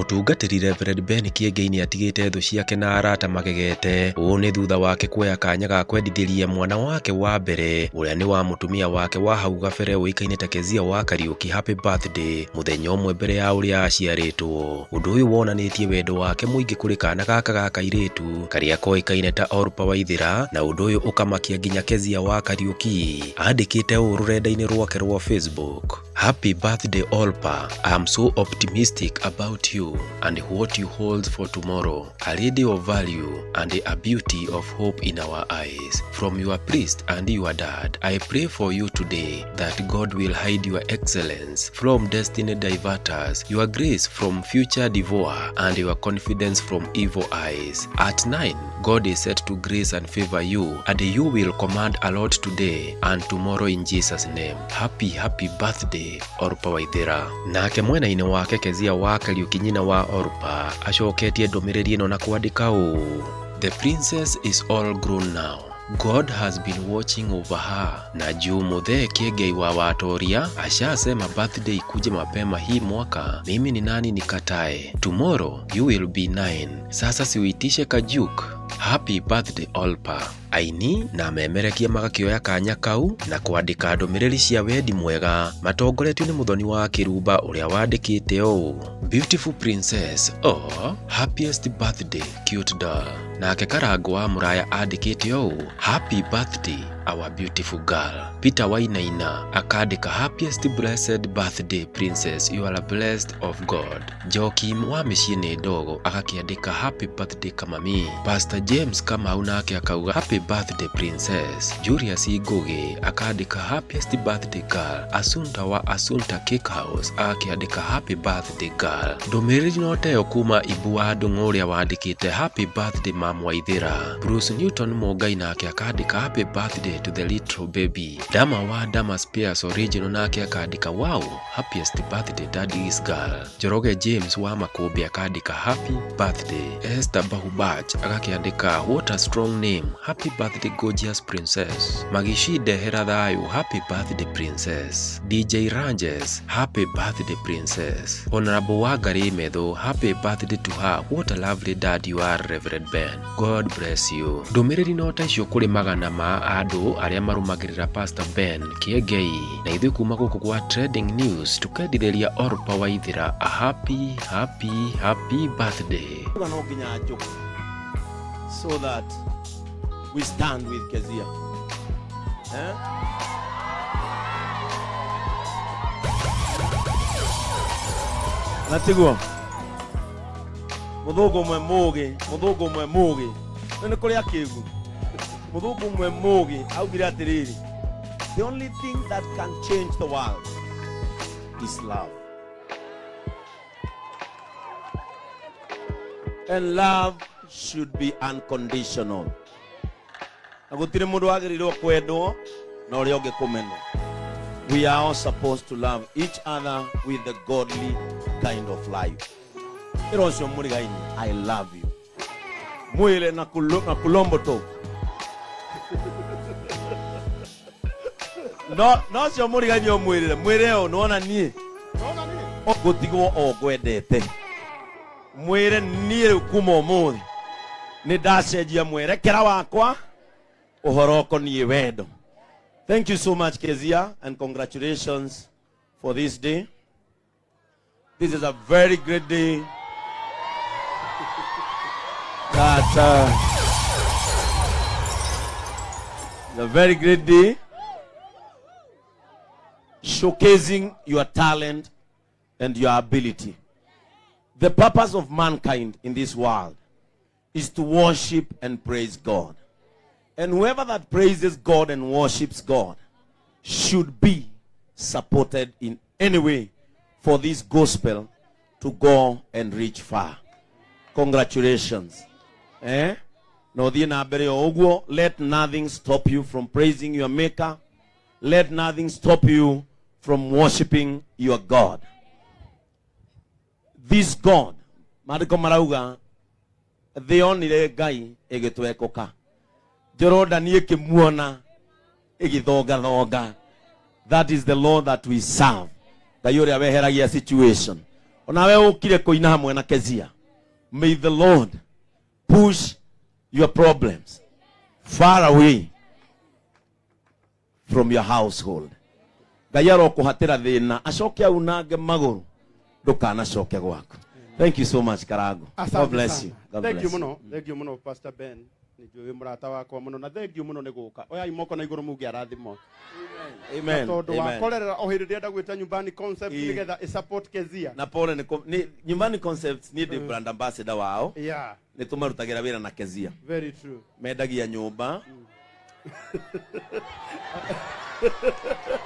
Mutungatiri Reverend Ben Kiengei ni atigite thu ciake na arata magegete. Ũũ nĩ thutha wake kuoya kanya ga kwendithĩria mwana wake wa mbere ũrĩa nĩ wa mutumia wake wa hau gabere ũikaine ta Keziah wa Kariuki happy birthday muthenya ũmwe mbere ya ũrĩa aciarĩtwo. Ũndũ ũyũ wonanĩtie wendo wake mũingĩ kũrĩ kana gaka ga kairĩtu karĩa koĩkaine ta Orpa Waithira, na ũndũ ũyũ ũkamakia nginya Keziah wa Kariuki. Andĩkĩte ũũ rũrenda-inĩ rwake rwa Facebook: Happy birthday Orpa, I'm so optimistic about you and what you hold for tomorrow, a lady of value and a beauty of hope in our eyes. From your priest and your dad, I pray for you today that God will hide your excellence from destiny diverters, your grace from future devourer, and your confidence from evil eyes. At 9, God is set to grace and favor you, and you will command a lot today and tomorrow in Jesus' name. Happy birthday Orpa Waithira. Nake mwena-inĩ wake Keziah wa Kariuki nyina wa Orpa acoketie ndũmĩrĩri ĩno na kwandĩka ũũ: The princess is all grown now. God has been watching over her. Na juu Muthee Kiengei wa Watoria ashasema birthday kuje mapema hii mwaka, mimi ni nani nikatae? Tomorrow you will be 9. Sasa siuitishe kajuk. Happy birthday Orpa. Aini na memerekia magakĩoya kanya kau na kwandĩka ndũmĩrĩri cia wendi mwega matongoretio nĩ mũthoni wa Kĩrumba ũrĩa wandĩkĩte ũũ: Beautiful princess, oh, happiest birthday cute doll. Nake Karango wa Mũraya andĩkĩte ũũ: Happy birthday our beautiful girl. Peter Wainaina akandĩka happiest blessed birthday princess, you are blessed of God. Joakim wa mĩciĩ nĩ ndogo agakĩandĩka happy birthday Kamami. Pastor James Kamau nake akauga happy birthday princess. Julius Ngugi akandĩka happiest birthday girl. Asunta wa Asunta Cake House akĩandĩka happy birthday girl. Ndũmĩrĩri noteyo kuma Ibu wa Ndung'u ũrĩa wandĩkĩte happy birthday Mam Waithira. Bruce Newton Mũngai nake akandĩka happy birthday to the little baby. Dama wa Dama Spears Original nake akandĩka wow, happiest birthday daddy's girl. Njoroge James wa Makũmbĩ akandĩka happy birthday. Esther Bahubach agakĩandĩka what a strong name, happy birthday gorgeous princess. Magishi Dehera Thayu, happy birthday princess. DJ Ranges, happy birthday princess. Honorable Wangari Medho, happy birthday to her, what a lovely dad you are Reverend Ben, God bless you. Ndũmĩrĩri no ta icio kũrĩ magana ma andũ arĩa marũmagĩrĩra Pastor Ben Kiengei, na ithuĩ kuma gũkũ gwa Trending News tukendithĩria Orpa Waithira a happy birthday. So that we stand with Keziah. Natigwa Mudhugu mwe mugi nene kũrĩa kĩgu Mudhugu mwe mugi augire atĩrĩrĩ: the only thing that can change the world is love, and love should be unconditional. Agutire mundu agĩrĩirwo kwendwo na ũrĩa ũngĩ kũmenwo. We are all supposed to love each other with the godly kind of life. Irocio murigaini, I love you. Mwile na kulombo to. No cio murigaini o mwile. Mwile o nuona nie. Ogotigwo ogwendete. Mwile nie kuma umuthi. Ni ndacenjia mwerekera wakwa uhoro ũkoniĩ wendo. Thank you so much Keziah, and congratulations for this day. This is a very great day. A very great day, showcasing your talent and your ability. The purpose of mankind in this world is to worship and praise God. And whoever that praises God and worships God should be supported in any way for this gospel to go and reach far. Congratulations. No, let nothing stop you from praising your Maker. Let nothing stop you from worshiping your God. This God, Mariko Marauga, the only guy egitwekoka. Joroda nieke muona egithoga thoga. That is the Lord that we serve. Kayore abeheragia situation. Onawe ukire kuina hamwe na Keziah. May the Lord push your problems far away from your household. Gayaro kuhatira thina acoke au nange maguru ndukana coke gwaku. Thank you so much Karago. God bless you. God thank bless you muno. Thank you muno Pastor Ben. Nijue murata wako muno na thank you muno ni guka. Oya imoko na iguru mugi arathimo. Amen. Tondu wa korera ohirire ndagwita nyumbani concept nigetha I support Keziah. Na pole ni nyumbani concepts ni the brand ambassador wao. Yeah. Ni tumarutagira wira na Keziah. Very true. Mendagia nyumba.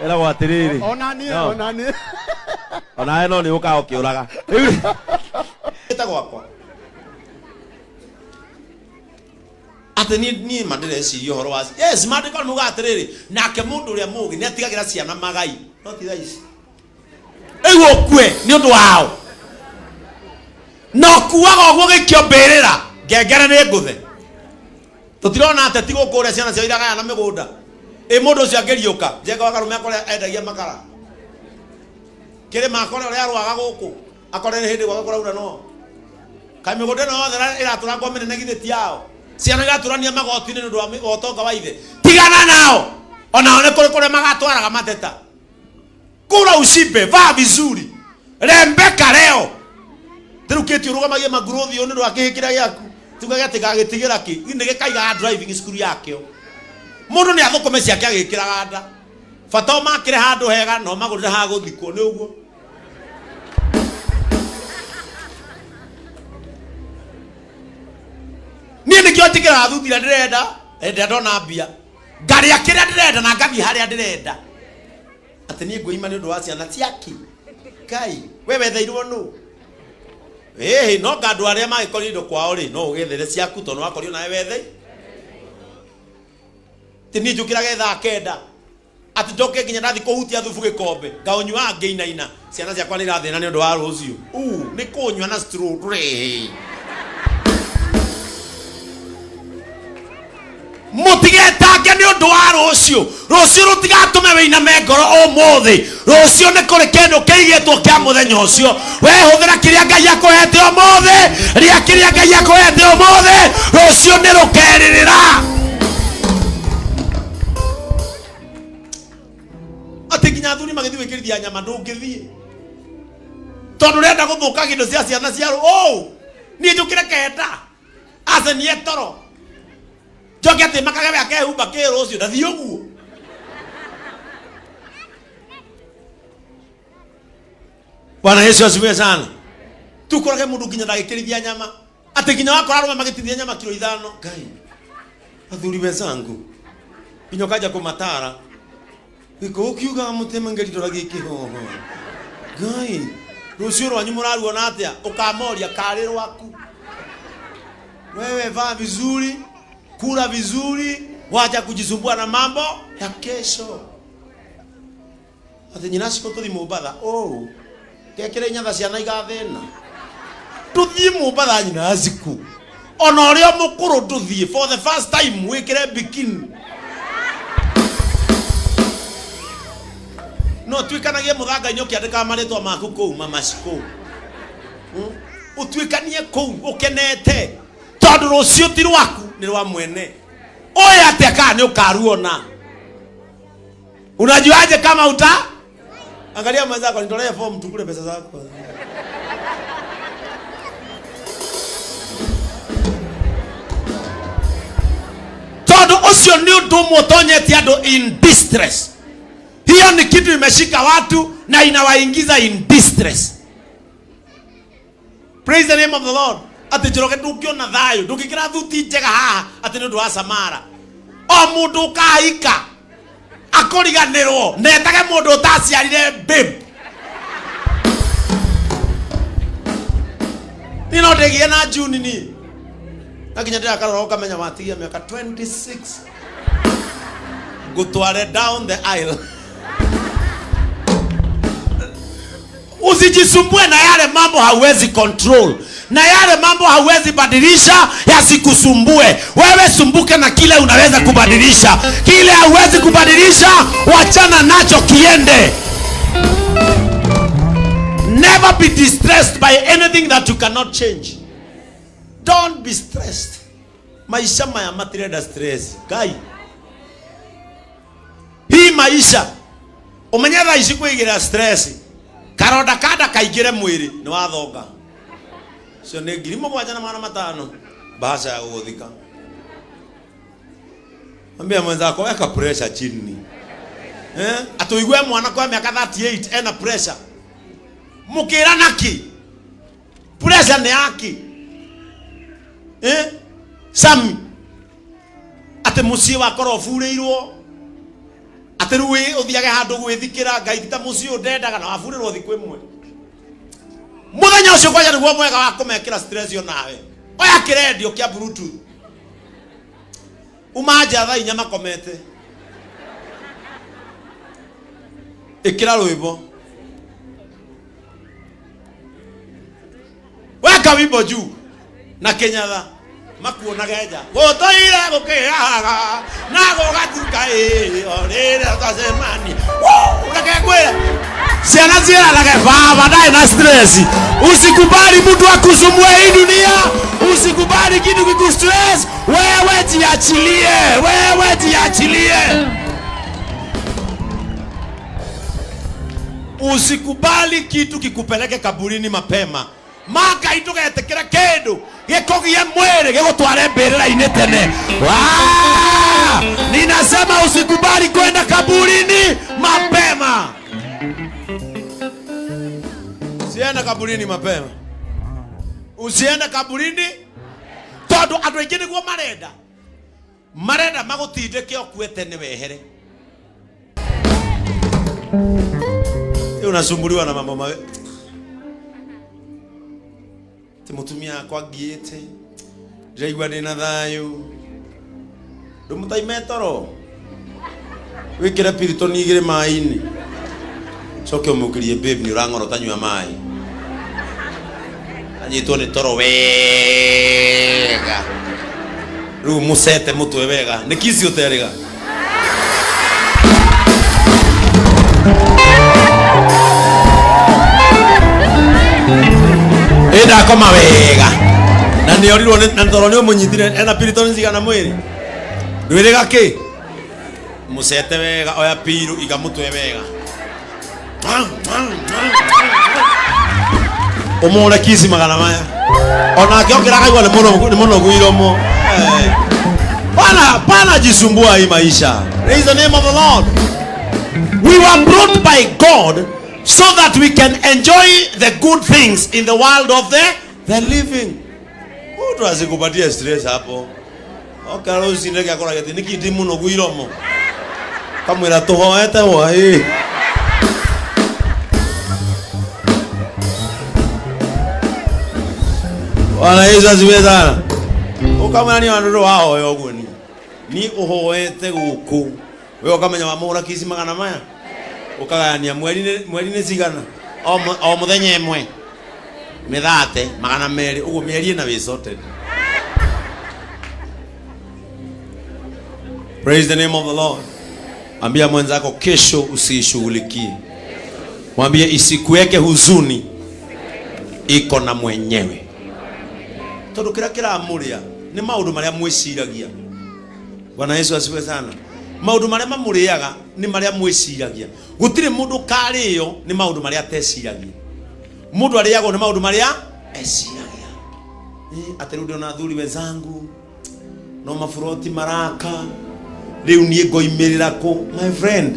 Era watiriri. Onani. Ona no ni uka ukiuraga. Eta gwakwa. Ate ni mandire si horo was. Yes, mandiko nuga atiriri. Nake mundu ria mugi ni atigagira ciana magai. No ti thaici. Ego kwe ni undu wao. No kuaga ogwo gikiombirira. Ngengere ni nguthe. Tutirona ate tigo kuria ciana cia iraga na migunda. Mundu cio angeriuka njega wakarume akore endagia makara kire makore uri arwaga guku akore hindi gwa kuraura no kai migunda no thera iratura ngomene negithe tiao ciana igaturania magoti-ini ndu wa migotonga wa ithe tigana nao ona one kure magatwaraga mateta kula usipe va vizuri rembeka leo teruketi urugamagie maguruthi oni ndu akihikira giaku tugaga tigagitigira ki ndige kaiga driving school yakeo mundu ni athukome ciake agikiraga nda fata makire handu hega no magurire ha guthikwo ni uguo ni nikio tikira thuthira ndirenda ndona mbia ngari akira ndirenda na ngathi haria ndirenda ati ni nguima ni undu wa ciana ciaki kai wewe theirwo nu no ngandu aria magikorindo kwao ri no ugethere ciaku tondu wakorio nawe wethei tini njukiraga thaa kenda ati njoke nginya ndathi kuhutia thubu gikombe ngaonywa ngeinaina ciana ciakwa ni irathina ni undu wa rucio ni kunywa na straw mutigetange ni undu wa rucio rutigatume weiname ngoro umuthi rucio ni kuri kindu kiigitwo kia muthenya ucio wehuthira kiria Ngai akuhete umuthi ria kiria Ngai akuhete umuthi rucio ni rukeririra ati nginya thuri magithi wikirithia nyama ndungithie tondu renda guthuka gindo cia ciana ciaro ni njukire kenda ase ni etoro joke ati makagabe akehumba kirucio ndathi uguo Bwana Yesu asifiwe sana tukorage mundu nginya ndagikirithia nyama ati nginya wakora rume magitithia nyama kilo 5 Ngai athuri wenzangu inyokaja kumatara iko ukiuga mutema ngeri toragi kihoho Ngai rucio rwanyu muraruona atia ukamoria kari rwaku wewe vaa vizuri kula vizuri wacha kujisumbua na mambo ya kesho ati nyina siko tuthi mubadha kekire nyatha ciana igathina tuthi mubadha nyina aziku ona rio mukuru tuthi for the first time wikire bikini no twikanagie muthanga inyo kiandika maritwa maku kou mamaciko utwikanie kou ukenete tondu rucio ti rwaku ni rwa mwene oya ateka ni ukaruona unajuaje kama angalia mwenzako nitolee form tukule pesa zako tondu ucio ni undu mutonyeti andu in distress. Hiyo ni kitu imeshika watu na inawaingiza in distress. Praise the name of the Lord. Ati jiroke tukiona thayo ndukikira thuti njega haha ati ndu wa Samara o mundu kaika akoriganirwo netage mundu utaciarire babe nino ndegie na June ni akinya ndira karoro kamenya watigia miaka 26 gutware down the aisle. Usijisumbue na yale mambo hauwezi control. Na yale mambo hauwezi badilisha yasikusumbue. Wewe sumbuke na kile unaweza kubadilisha. Kile hauwezi kubadilisha wachana nacho kiende. Never be distressed by anything that you cannot change. Don't be stressed. Maisha maya matirenda stress. Kai. Hii maisha umenyetha ici kuigira stress. Karonda kada kaigire mwiri ni wathonga. So ne ngiri mugwanja na mana matano. Bahasha ya guthika. Ambia mwenzako weka pressure chini. Atuigwe mwana kwa miaka 38 ena pressure. Mukira naki. Pressure ni yaki. Sami. Ate musi wa korofurirwo. Ate ruwe uthiage handu gwithikira ngai ta musi undendaga na wafurirwo thikwe mwe. Muthenya ucio kwaja niguo mwega wa kumekira stress yo nawe. Oya kirendio kia bluetooth. Umaja tha inya makomete. Ikira rwimbo. Weka wimbo juu na Kenyatha makuona geja gotoire gukiaga na gugatuka orire tasemani ureke kwira ciana ciana lage baba dai na stress. Usikubali mtu akusumbue hii dunia. Usikubali kitu kikustress. Wewe jiachilie. Usikubali kitu kikupeleke kaburini mapema. Maka itugetekera kindu gikogie mwiri gigutware mbirira-ini tene. Ninasema usikubali kwenda kaburini mapema. Usiende kaburini mapema. Usiende kaburini tondu andu aingi niguo marenda magutindike okue tene wehere. Unasumbuliwa na mambo mawe. Mutumia kwa giete ndaigua ndina thayu ndumutai toro wikira pirito nigire mai-ini coke umukirie babe ni urang'orota nyua mai anyitwo ni toro wega riu musete mutwe wega ni kisi uteriga eda koma wega na ni orirwo na toro ni umunyitire ena pirito nzigana mwiri ndwiriga ki musete wega oya piru igamutwe wega umure kisi magana maya ona kiokira kaigwa ni muno guiromo pana jisumbua hii maisha. Praise the name of the Lord. We were brought by God so that we can enjoy the good things in the world of the living. Mtu asikupatie stress hapo. Okaro usineke akora gete nikiti muno guiromo. Kamwira tuhoete wai. Wana Yesu asifiwe sana. Ukamwira ni wandu wao yoguo ni uhoete guku. Wewe ukamenya wa mura kisi magana maya. Ukagania mweri ni cigana o muthenya emwe mithate magana meri uguo mieri na wicote. Praise the name of the Lord. Ambia mwenzako kesho usishughulikie. Mwambie isikuweke huzuni, iko na mwenyewe. Tondu kira amuria ni maundu maria mwiciragia. Bwana Yesu asifiwe sana. Maundu maria mamuriaga ni maria mwiciragia. Gutire mundu kariyo ni maundu maria teciragia. Mundu ariago ni maundu maria eciragia. Aterudio na thuri wenzangu no mafuroti maraka riu nie ngoimirira ku. My friend,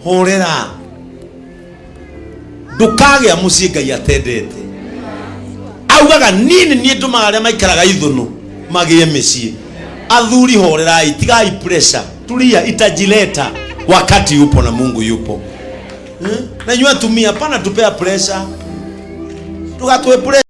horera ndukagea mucii Ngai atendete. Augaga nini nie ndumaga aria maikaraga ithunu magie micii. Athuri horerai, tigai pressure. Tulia, itajileta wakati yupo na Mungu yupo. Na nyua tumia pana tupea pressure. Tukatoe pressure.